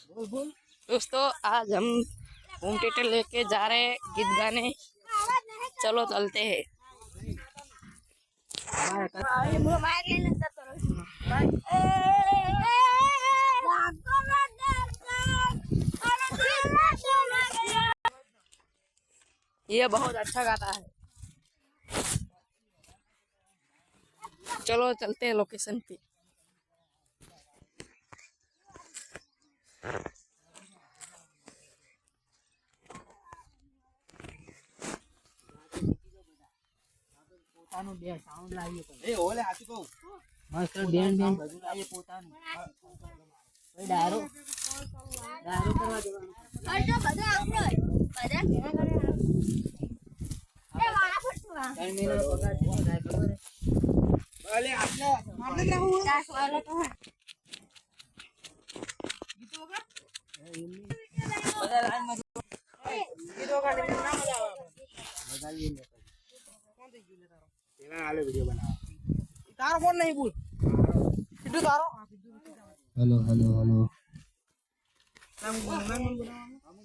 दोस्तों आज हम होम थिएटर लेके जा रहे हैं गीत गाने। चलो चलते हैं। ये बहुत अच्छा गाता है। चलो चलते हैं लोकेशन पे। પોતાનું બે સાઉન્ડ લાવીએ તો એ ઓલે હાથી કહું મસ્ત બેન બેન બધું લાવીએ પોતાનું ભાઈ દારૂ કરવા દેવાનું અડો બધા આપણો બધા ભેગા કરે એ વાળા ફટવા ટર્મિનલ પગાર થઈ જાય ખબર હે ઓલે આપણે મામલે રહું 10 વાળો તો ગીતો વગર બધા લાઈન માં ગીતો વગર ના મજા આવે વગાડીએ ને કોણ થઈ ગયું લે તારો તેના આલે વિડિયો બનાવ તારો ફોન નહીં બોલ સિદ્ધુ તારો હેલો હેલો હેલો નામ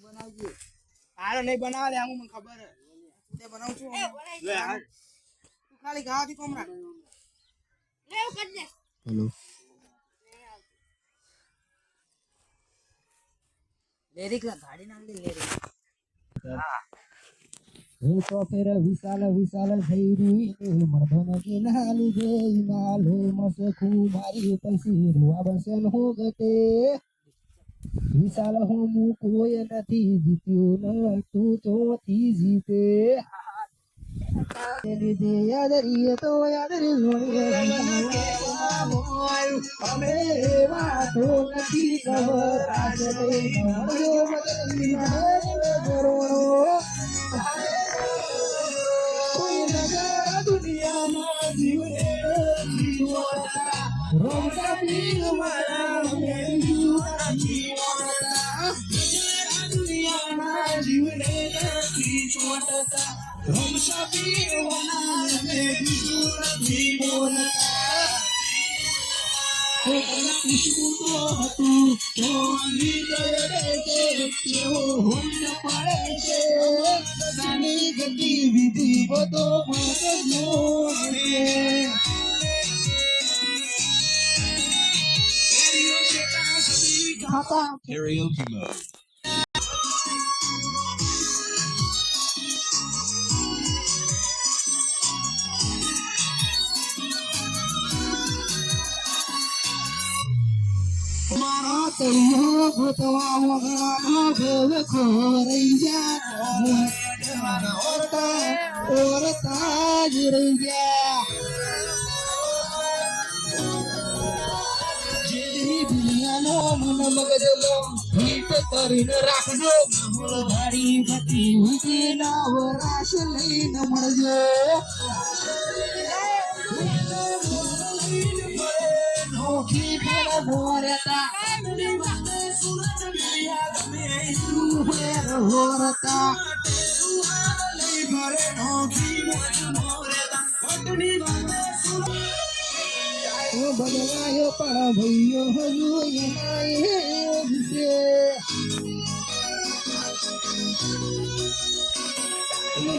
બનાવજો આરો નહીં બનાવ લે આમ મને ખબર હે તે બનાવ છું લે આ તું ખાલી ગાવાથી કોમ રાખ લે કર દે હેલો લેરિક ગાડી નામ દે લેરિક હા એ તો ફેર વિશાલ વિશાલ થઈ રહી મર્દન કે ના લીધે નાલે મસે મારી પૈસી રોવા બસે હો ગતે વિશાલ હું કોઈ નથી જીત્યો ન તું ચોથી જીતે લીધે યાદ રીએ તો યાદ રે અમે વાતો નથી ખબર આજે મળ્યો બદલી दुनिया में जीवने रोमसा पीर वाला मेरी जीवना दुनिया में जीवने की छोटा रोमसा पीर वाला मेरी जीवना किसको तू तो होना पड़े से जाने गतिविधि वो तो Karaoke mode. मारा तरिया भतवा वगड़ा भव खोरैया और ताज रैया जेदी दुनिया नो मन मगजलो हित करीन राखજો માહોલ ભારી ગતિ ઉકે ના વરાશ લઈને મળજો નોખી પર ભોરતા સુરત મિયા ગમે તું ફેર હોરતા લઈ ભરે નોખી મોરતા વટની વાતે સુરત ઓ બદલાયો પણ ભઈઓ હજુ એનાય છે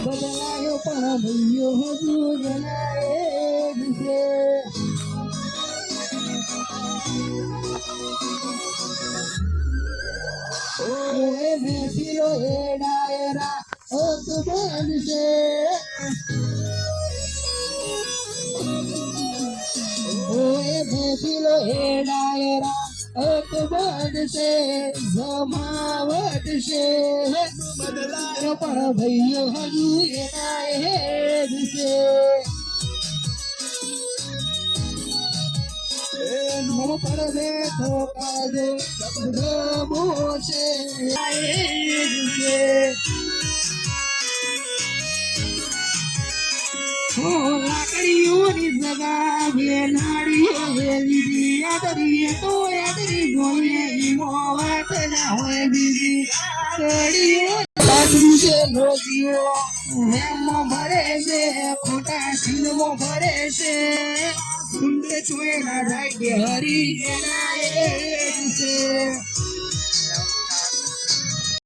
બદલાયો પણ ભઈઓ હજુ એનાય છે ઓએ બેસીલો એ ડાયરા ઓ તો બનશે ઓએ બેસીલો એ ડાયરા ઓ તો બનશે જમાવટ છે બદલાયો પણ ભઈઓ હજુ એના હેડ છે મમ પર બેઠો કાજો ગમો છે લાકડીઓની જગા બે નાડીઓ લીધી યાદરીએ તો યાદરી ગોળીએ મોવાટ ના હોય બીજી કડીઓ લાકડી છે લોજીઓ હેમમાં ભરે છે ખોટા સિલમાં ભરે છે કુંડે ચોયના જાય હરી એના